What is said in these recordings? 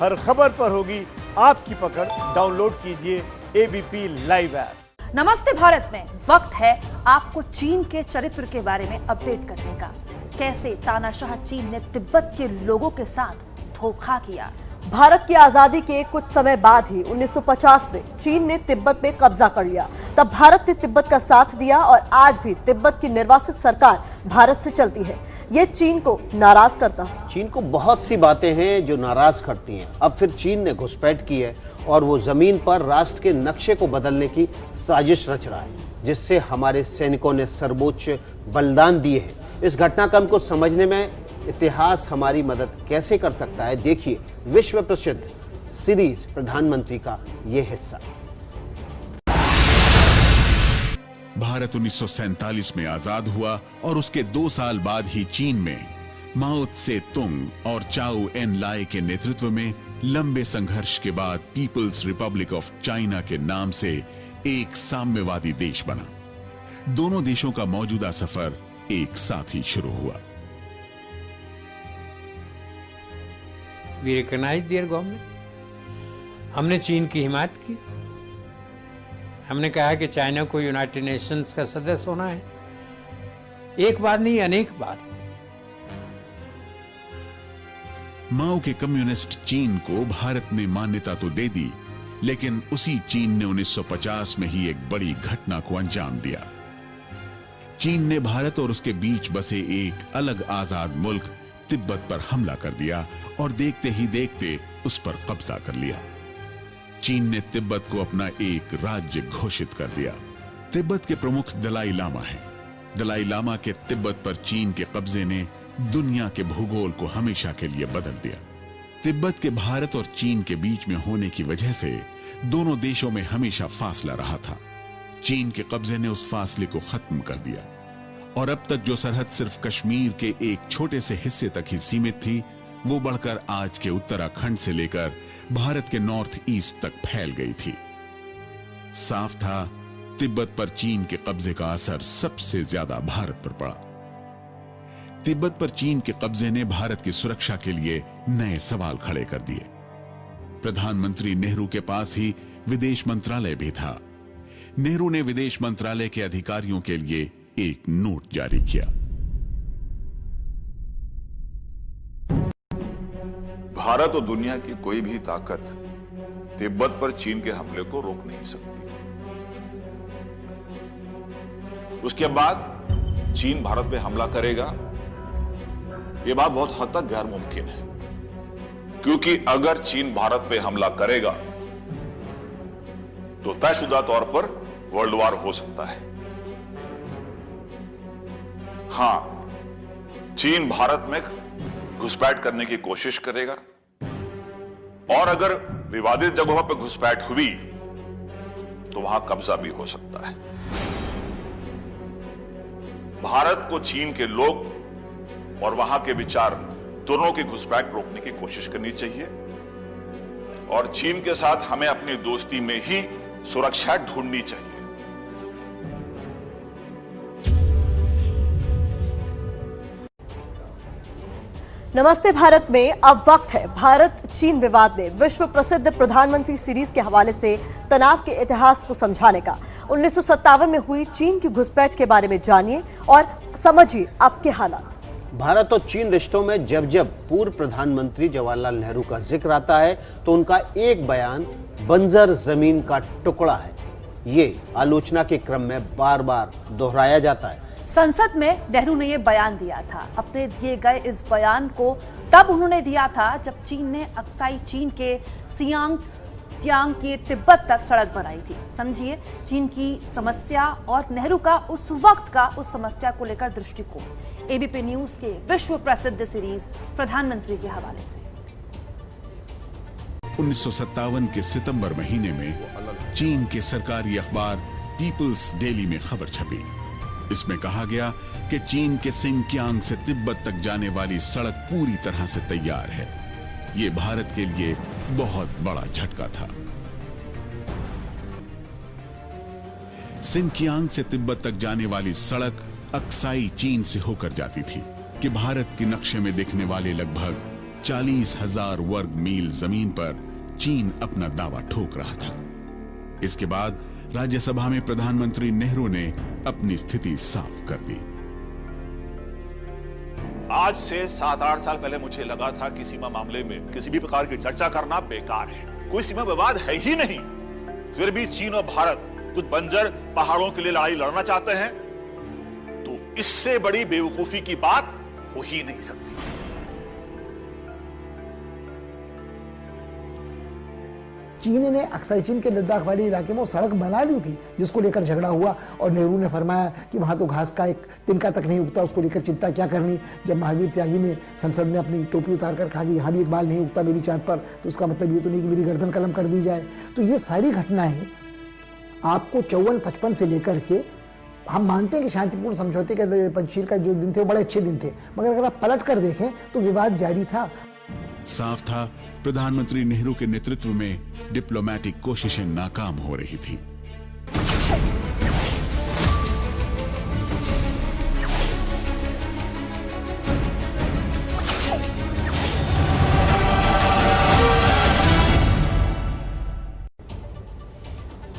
हर खबर पर होगी आपकी पकड़। डाउनलोड कीजिए एबीपी लाइव ऐप। नमस्ते भारत में वक्त है आपको चीन के चरित्र के बारे में अपडेट करने का। कैसे तानाशाह चीन ने तिब्बत के लोगों के साथ धोखा किया। भारत की आजादी के कुछ समय बाद ही 1950 में चीन ने तिब्बत में कब्जा कर लिया। तब भारत ने तिब्बत का साथ दिया और आज भी तिब्बत की निर्वासित सरकार भारत से चलती है। ये चीन को नाराज करता है। चीन को बहुत सी बातें हैं जो नाराज करती हैं। अब फिर चीन ने घुसपैठ की है और वो जमीन पर राष्ट्र के नक्शे को बदलने की साजिश रच रहा है, जिससे हमारे सैनिकों ने सर्वोच्च बलिदान दिए हैं। इस घटनाक्रम को समझने में इतिहास हमारी मदद कैसे कर सकता है, देखिए विश्व प्रसिद्ध सीरीज प्रधानमंत्री का ये हिस्सा। भारत 1947 में आजाद हुआ और उसके 2 साल बाद ही चीन में माओ त्से तुंग और चाओ एन लाई के नेतृत्व में लंबे संघर्ष के बाद पीपल्स रिपब्लिक ऑफ चाइना के नाम से एक साम्यवादी देश बना। दोनों देशों का मौजूदा सफर एक साथ ही शुरू हुआ। We recognize their government। हमने चीन की हिमायत की। हमने कहा कि चाइना को यूनाइटेड नेशंस का सदस्य होना है। एक बार नहीं, अनेक बार। माओ के कम्युनिस्ट चीन को भारत ने मान्यता तो दे दी, लेकिन उसी चीन ने 1950 में ही एक बड़ी घटना को अंजाम दिया। चीन ने भारत और उसके बीच बसे एक अलग आजाद मुल्क तिब्बत पर हमला कर दिया और देखते ही देखते उस पर कब्जा कर लिया। चीन ने तिब्बत को अपना एक राज्य घोषित कर दिया। तिब्बत के प्रमुख दलाई लामा हैं। दलाई लामा के तिब्बत पर चीन के कब्जे ने दुनिया के भूगोल को हमेशा के लिए बदल दिया। तिब्बत के भारत और चीन के बीच में होने की वजह से दोनों देशों में हमेशा फासला रहा था। चीन के कब्जे ने उस फासले को खत्म कर दिया और अब तक जो सरहद सिर्फ कश्मीर के एक छोटे से हिस्से तक ही सीमित थी, वो बढ़कर आज के उत्तराखंड से लेकर भारत के नॉर्थ ईस्ट तक फैल गई थी। साफ था, तिब्बत पर चीन के कब्जे का असर सबसे ज्यादा भारत पर पड़ा। तिब्बत पर चीन के कब्जे ने भारत की सुरक्षा के लिए नए सवाल खड़े कर दिए। प्रधानमंत्री नेहरू के पास ही विदेश मंत्रालय भी था। नेहरू ने विदेश मंत्रालय के अधिकारियों के लिए एक नोट जारी किया। भारत और दुनिया की कोई भी ताकत तिब्बत पर चीन के हमले को रोक नहीं सकती। उसके बाद चीन भारत पे हमला करेगा, यह बात बहुत हद तक गैर मुमकिन है, क्योंकि अगर चीन भारत पे हमला करेगा तो तयशुदा तौर पर वर्ल्ड वॉर हो सकता है। हां, चीन भारत में घुसपैठ करने की कोशिश करेगा और अगर विवादित जगहों पर घुसपैठ हुई तो वहां कब्जा भी हो सकता है। भारत को चीन के लोग और वहां के विचार दोनों की घुसपैठ रोकने की कोशिश करनी चाहिए और चीन के साथ हमें अपनी दोस्ती में ही सुरक्षा ढूंढनी चाहिए। नमस्ते भारत में अब वक्त है भारत चीन विवाद में विश्व प्रसिद्ध प्रधानमंत्री सीरीज के हवाले से तनाव के इतिहास को समझाने का। 1957 में हुई चीन की घुसपैठ के बारे में जानिए और समझिए आपके हालात। भारत और चीन रिश्तों में जब जब पूर्व प्रधानमंत्री जवाहरलाल नेहरू का जिक्र आता है तो उनका एक बयान बंजर जमीन का टुकड़ा है, ये आलोचना के क्रम में बार बार दोहराया जाता है। संसद में नेहरू ने यह बयान दिया था। अपने दिए गए इस बयान को तब उन्होंने दिया था जब चीन ने अक्साई चीन के सियांग की तिब्बत तक सड़क बनाई थी। समझिए चीन की समस्या और नेहरू का उस वक्त का उस समस्या को लेकर दृष्टिकोण। एबीपी न्यूज के विश्व प्रसिद्ध सीरीज प्रधानमंत्री के हवाले से। 1957 के सितंबर महीने में चीन के सरकारी अखबार पीपल्स डेली में खबर छपी। इसमें कहा गया कि चीन के सिंकियांग से तिब्बत तक जाने वाली सड़क पूरी तरह से तैयार है। ये भारत के लिए बहुत बड़ा झटका था। सिंकियांग से तिब्बत तक जाने वाली सड़क अक्साई चीन से होकर जाती थी कि भारत के नक्शे में दिखने वाले लगभग 40,000 वर्ग मील जमीन पर चीन अपना दावा ठोक रहा था। इसके बाद राज्यसभा में प्रधानमंत्री नेहरू ने अपनी स्थिति साफ कर दी। आज से 7-8 साल पहले मुझे लगा था कि सीमा मामले में किसी भी प्रकार की चर्चा करना बेकार है, कोई सीमा विवाद है ही नहीं। फिर भी चीन और भारत कुछ बंजर पहाड़ों के लिए लड़ाई लड़ना चाहते हैं, तो इससे बड़ी बेवकूफी की बात हो ही नहीं सकती। चीन ने अक्साई चीन के लद्दाख वाले इलाके में वो सड़क बना ली थी जिसको लेकर झगड़ा हुआ, और नेहरू ने फरमाया कि वहां तो घास का एक तिनका तक नहीं उगता, उसको लेकर चिंता क्या करनी। जब महावीर त्यागी ने संसद में अपनी टोपी उतारकर कहा कि यहाँ भी एक बाल नहीं उगता मेरी चाँद पर, तो उसका मतलब ये तो नहीं कि मेरी गर्दन कलम कर दी जाए। तो ये सारी घटनाएं आपको 54-55 से लेकर के, हम मानते हैं कि शांतिपूर्ण समझौते के पंचशील का जो दिन थे वो बड़े अच्छे दिन थे, मगर अगर आप पलट कर देखें तो विवाद जारी था। साफ था प्रधानमंत्री नेहरू के नेतृत्व में डिप्लोमेटिक कोशिशें नाकाम हो रही थी।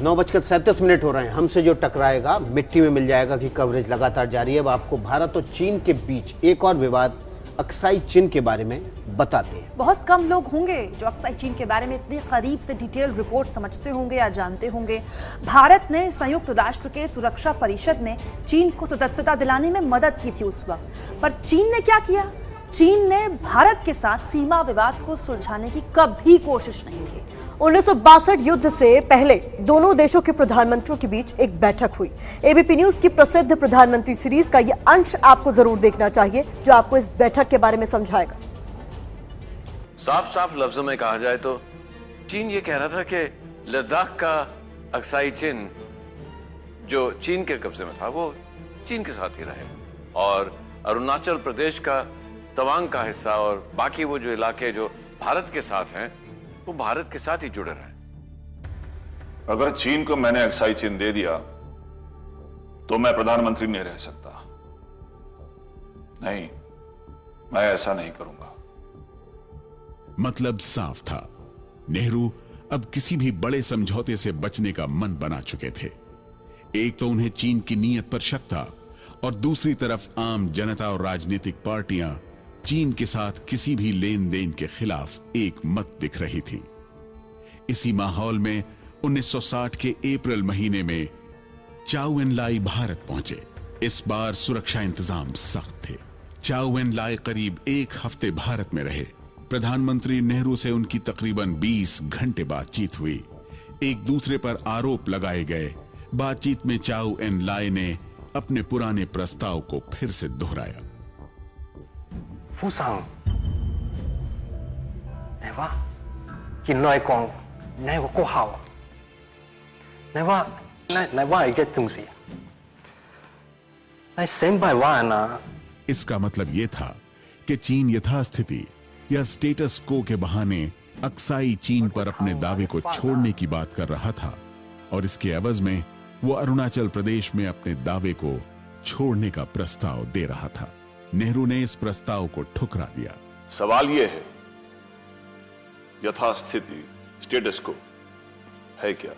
नौ 9:37 हो रहे हैं। हमसे जो टकराएगा मिट्टी में मिल जाएगा की कवरेज लगातार जारी है। अब आपको भारत और चीन के बीच एक और विवाद अक्साई चीन के बारे में बताते हैं। बहुत कम लोग होंगे जो अक्साई चीन के बारे में इतनी करीब से डिटेल रिपोर्ट समझते होंगे या जानते होंगे। भारत ने संयुक्त राष्ट्र के सुरक्षा परिषद में चीन को सदस्यता दिलाने में मदद की थी उस वक्त, पर चीन ने क्या किया? चीन ने भारत के साथ सीमा विवाद को सुलझाने की कभी कोशिश नहीं की। 1962 युद्ध से पहले दोनों देशों के प्रधानमंत्रियों के बीच एक बैठक हुई। एबीपी न्यूज की प्रसिद्ध प्रधानमंत्री सीरीज का यह अंश आपको जरूर देखना चाहिए, जो आपको इस बैठक के बारे में समझाएगा। साफ साफ लफ्जों में कहा जाए तो चीन ये कह रहा था कि लद्दाख का अक्साई चीन जो चीन के कब्जे में था वो चीन के साथ ही रहे, और अरुणाचल प्रदेश का तवांग का हिस्सा और बाकी वो जो इलाके जो भारत के साथ हैं वो भारत के साथ ही जुड़े रहे। अगर चीन को मैंने अक्साई चीन दे दिया तो मैं प्रधानमंत्री नहीं रह सकता। नहीं, मैं ऐसा नहीं करूंगा। मतलब साफ था, नेहरू अब किसी भी बड़े समझौते से बचने का मन बना चुके थे। एक तो उन्हें चीन की नीयत पर शक था, और दूसरी तरफ आम जनता और राजनीतिक पार्टियां चीन के साथ किसी भी लेन देन के खिलाफ एक मत दिख रही थी। इसी माहौल में 1960 के अप्रैल महीने में चाउ एन लाई भारत पहुंचे। इस बार सुरक्षा इंतजाम सख्त थे। चाउ एन लाई करीब एक हफ्ते भारत में रहे। प्रधानमंत्री नेहरू से उनकी तकरीबन 20 घंटे बातचीत हुई। एक दूसरे पर आरोप लगाए गए। बातचीत में चाउ एन लाई ने अपने पुराने प्रस्ताव को फिर से दोहराया। 夫上，你話原來講你係個高校啊？你話係嘅同事，你醒白話ना। इसका मतलब यह था कि चीन यथास्थिति या स्टेटस को के बहाने अक्साई चीन पर अपने दावे को छोड़ने की बात कर रहा था, और इसके एवज में वो अरुणाचल प्रदेश में अपने दावे को छोड़ने का प्रस्ताव दे रहा था। नेहरू ने इस प्रस्ताव को ठुकरा दिया। सवाल यह है, यथास्थिति स्टेटस को है क्या?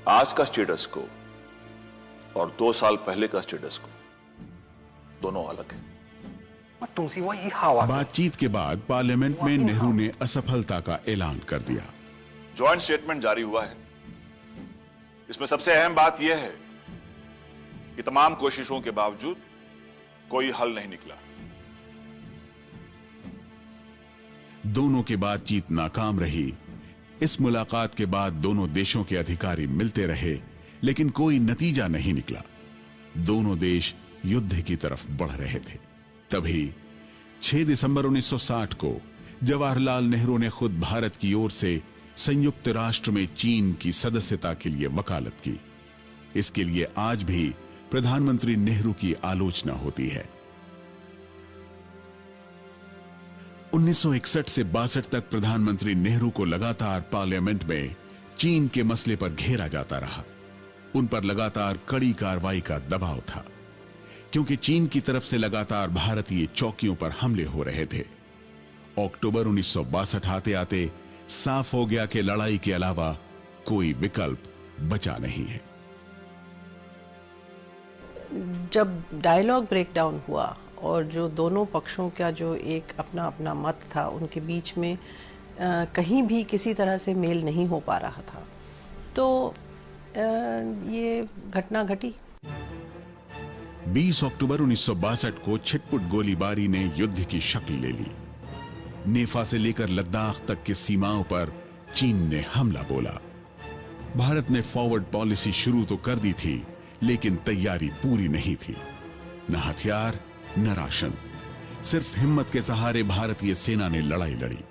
आज का स्टेटस को और 2 साल पहले का स्टेटस को दोनों अलग है। बातचीत के बाद पार्लियामेंट में नेहरू ने असफलता का ऐलान कर दिया। ज्वाइंट स्टेटमेंट जारी हुआ है। इसमें सबसे अहम बात यह है कि तमाम कोशिशों के बावजूद कोई हल नहीं निकला। दोनों की बातचीत नाकाम रही। इस मुलाकात के बाद दोनों देशों के अधिकारी मिलते रहे, लेकिन कोई नतीजा नहीं निकला। दोनों देश युद्ध की तरफ बढ़ रहे थे। तभी 6 दिसंबर 1960 को जवाहरलाल नेहरू ने खुद भारत की ओर से संयुक्त राष्ट्र में चीन की सदस्यता के लिए वकालत की। इसके लिए आज भी प्रधानमंत्री नेहरू की आलोचना होती है। 1961 से 62 तक प्रधानमंत्री नेहरू को लगातार पार्लियामेंट में चीन के मसले पर घेरा जाता रहा। उन पर लगातार कड़ी कार्रवाई का दबाव था, क्योंकि चीन की तरफ से लगातार भारतीय चौकियों पर हमले हो रहे थे। अक्टूबर 1962 आते आते साफ हो गया कि लड़ाई के अलावा कोई विकल्प बचा नहीं है। जब डायलॉग ब्रेकडाउन हुआ और जो दोनों पक्षों का जो एक अपना अपना मत था, उनके बीच में कहीं भी किसी तरह से मेल नहीं हो पा रहा था, तो ये घटना घटी। 20 अक्टूबर 1962 को छिटपुट गोलीबारी ने युद्ध की शक्ल ले ली। नेफा से लेकर लद्दाख तक की सीमाओं पर चीन ने हमला बोला। भारत ने फॉरवर्ड पॉलिसी शुरू तो कर दी थी, लेकिन तैयारी पूरी नहीं थी। न हथियार न राशन, सिर्फ हिम्मत के सहारे भारतीय सेना ने लड़ाई लड़ी।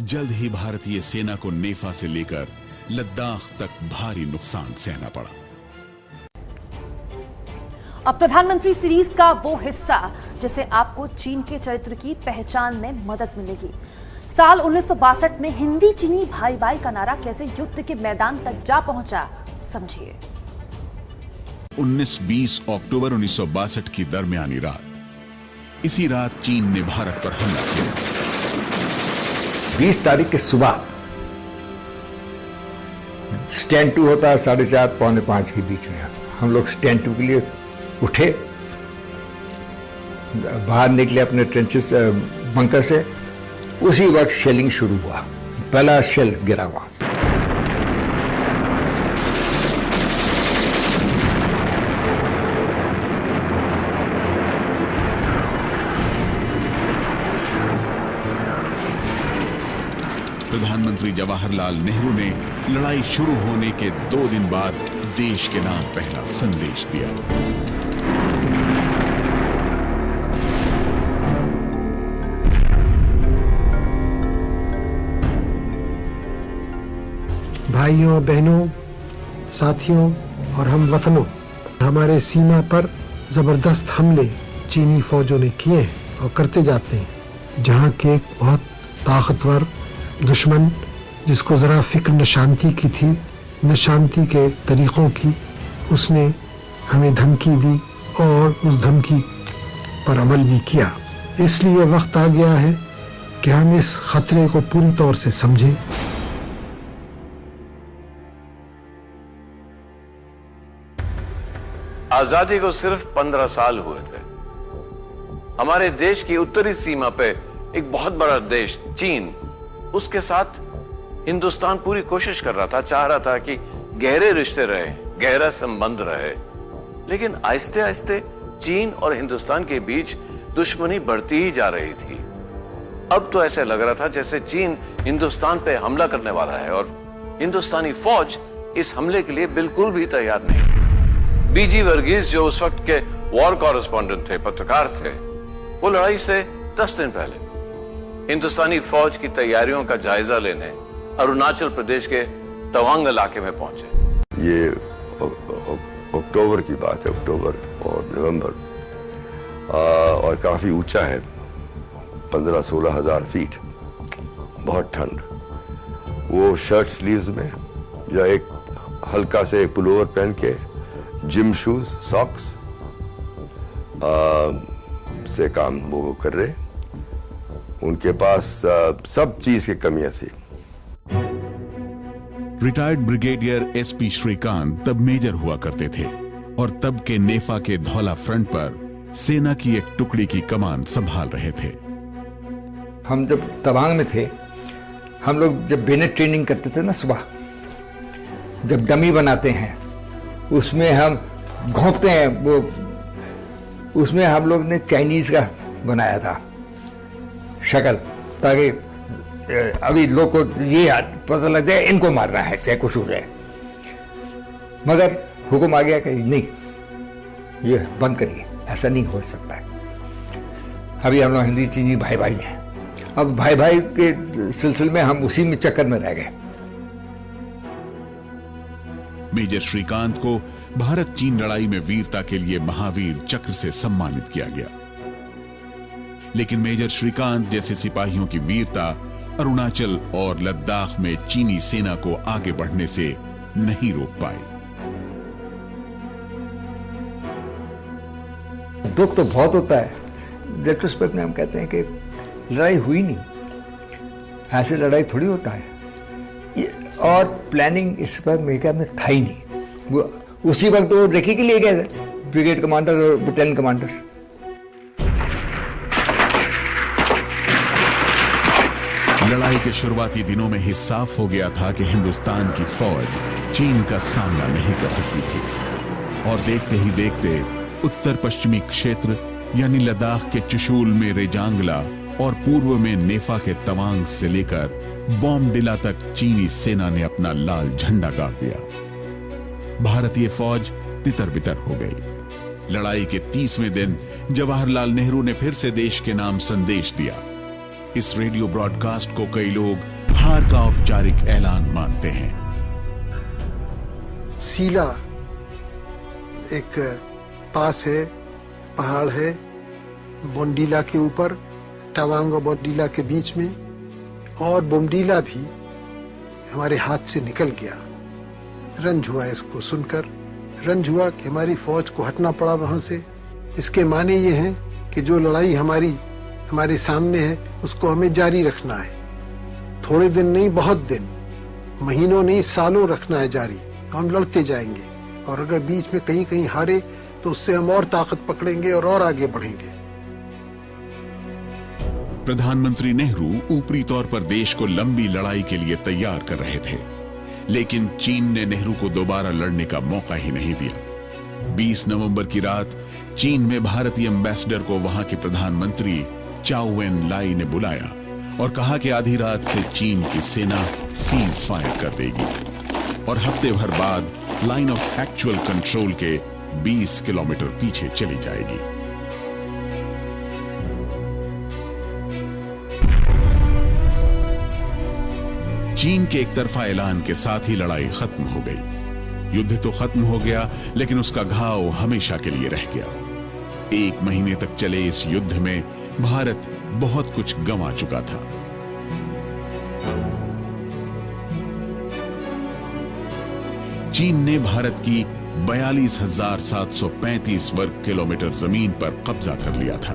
जल्द ही भारतीय सेना को नेफा से लेकर लद्दाख तक भारी नुकसान सहना पड़ा। अब प्रधानमंत्री सीरीज का वो हिस्सा जिसे आपको चीन के चरित्र की पहचान में मदद मिलेगी। साल 1962 में हिंदी चीनी भाई भाई का नारा कैसे युद्ध के मैदान तक जा पहुंचा, समझिए। 19-20 अक्टूबर 1962 की दरमियानी रात, इसी रात चीन ने भारत पर हमला किया। 20 तारीख की सुबह स्टैंड 2 होता है 4:30 पौने 5 के बीच में। हम लोग स्टैंड 2 के लिए उठे, बाहर निकले अपने ट्रेंचेस बंकर से। उसी वक्त शेलिंग शुरू हुआ, पहला शेल गिरा हुआ। प्रधानमंत्री जवाहरलाल नेहरू ने लड़ाई शुरू होने के 2 दिन बाद देश के नाम पहला संदेश दिया। भाइयों, बहनों, साथियों और हम वतनों, हमारे सीमा पर जबरदस्त हमले चीनी फौजों ने किए हैं और करते जाते हैं। जहां के एक बहुत ताकतवर दुश्मन, जिसको जरा फिक्र न शांति की थी, न शांति के तरीकों की, उसने हमें धमकी दी और उस धमकी पर अमल भी किया। इसलिए वक्त आ गया है कि हम इस खतरे को पूरी तौर से समझें। आजादी को सिर्फ 15 साल हुए थे। हमारे देश की उत्तरी सीमा पे एक बहुत बड़ा देश चीन, उसके साथ हिंदुस्तान पूरी कोशिश कर रहा था, चाह रहा था कि गहरे रिश्ते रहे, गहरा संबंध रहे। लेकिन आहिस्ते आहिस्ते चीन और हिंदुस्तान के बीच दुश्मनी बढ़ती ही जा रही थी। अब तो ऐसे लग रहा था जैसे चीन हिंदुस्तान पे हमला करने वाला है और हिंदुस्तानी फौज इस हमले के लिए बिल्कुल भी तैयार नहीं थी। बीजी वर्गीस, जो उस वक्त के वॉर कॉरेस्पॉन्डेंट थे, पत्रकार थे, वो लड़ाई से 10 दिन पहले हिंदुस्तानी फौज की तैयारियों का जायजा लेने अरुणाचल प्रदेश के तवांग इलाके में पहुंचे। ये अक्टूबर की बात है, अक्टूबर और नवंबर, और काफी ऊंचा है, 15-16 हजार फीट, बहुत ठंड। वो शर्ट स्लीव्स में या एक हल्का से पुलोवर पहन के, जिम शूज, सॉक्स से काम वो कर रहे। उनके पास सब चीज की कमियां थी। रिटायर्ड ब्रिगेडियर एसपी श्रीकांत तब मेजर हुआ करते थे और तब के नेफा के धौला फ्रंट पर सेना की एक टुकड़ी की कमान संभाल रहे थे। हम जब तवांग में थे, हम लोग जब बेनेट ट्रेनिंग करते थे ना, सुबह जब डमी बनाते हैं, उसमें हम घोंपते हैं, वो उसमें हम लोग ने चाइनीज का बनाया था शक्ल, ताकि अभी लोग को ये पता लग जाए इनको मारना है चाहे कुछ हो जाए। मगर हुक्म आ गया कि नहीं, ये बंद करिए, ऐसा नहीं हो सकता है। अभी हम लोग हिंदी चीनी भाई भाई हैं। अब भाई भाई के सिलसिले में हम उसी में चक्कर में रह गए। मेजर श्रीकांत को भारत चीन लड़ाई में वीरता के लिए महावीर चक्र से सम्मानित किया गया। लेकिन मेजर श्रीकांत जैसे सिपाहियों की वीरता अरुणाचल और लद्दाख में चीनी सेना को आगे बढ़ने से नहीं रोक पाए। दुख तो बहुत होता है। रेट्रोस्पेक्ट में हम कहते हैं कि लड़ाई हुई नहीं, ऐसे लड़ाई थोड़ी होता है और प्लानिंग इस पर मेरे ख्याल में था ही नहीं। वो उसी वक्त वो देखी के लिए गए थे ब्रिगेड कमांडर और बटालियन कमांडर। लड़ाई के शुरुआती दिनों में ही साफ हो गया था कि हिंदुस्तान की फौज चीन का सामना नहीं कर सकती थी और देखते ही देखते उत्तर पश्चिमी क्षेत्र यानी लद्दाख के चुशूल में रेजांगला और पूर्व में नेफा के तवांग से लेकर बॉम्बडिला तक चीनी सेना ने अपना लाल झंडा गाड़ दिया। भारतीय फौज तितर बितर हो गई। लड़ाई के 30वें दिन जवाहरलाल नेहरू ने फिर से देश के नाम संदेश दिया। इस रेडियो ब्रॉडकास्ट को कई लोग हार का औपचारिक ऐलान मानते हैं। सीला एक पास है, पहाड़ है बोमडिला के ऊपर, तवांग और बोमडिला के बीच में, और बोमडिला भी हमारे हाथ से निकल गया। रंज हुआ इसको सुनकर, रंज हुआ कि हमारी फौज को हटना पड़ा वहां से। इसके माने ये हैं कि जो लड़ाई हमारे सामने है उसको हमें जारी रखना है। थोड़े दिन नहीं, बहुत दिन, महीनों नहीं, सालों रखना है जारी। हम लड़ते जाएंगे और अगर बीच में कहीं कहीं हारे तो उससे हम और ताकत पकड़ेंगे और आगे बढ़ेंगे। प्रधानमंत्री नेहरू ऊपरी तौर पर देश को लंबी लड़ाई के लिए तैयार कर रहे थे, लेकिन चीन ने नेहरू को दोबारा लड़ने का मौका ही नहीं दिया। 20 नवंबर की रात चीन में भारतीय एम्बेसडर को वहां के प्रधानमंत्री चाओ एन लाई ने बुलाया और कहा कि आधी रात से चीन की सेना सीज फायर कर देगी और हफ्ते भर बाद लाइन ऑफ एक्चुअल कंट्रोल के 20 किलोमीटर पीछे चली जाएगी। चीन के एक तरफा ऐलान के साथ ही लड़ाई खत्म हो गई। युद्ध तो खत्म हो गया, लेकिन उसका घाव हमेशा के लिए रह गया। 1 महीने तक चले इस युद्ध में भारत बहुत कुछ गंवा चुका था। चीन ने भारत की 42,735 वर्ग किलोमीटर जमीन पर कब्जा कर लिया था।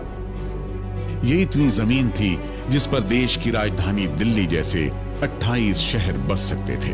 ये इतनी जमीन थी जिस पर देश की राजधानी दिल्ली जैसे 28 शहर बस सकते थे।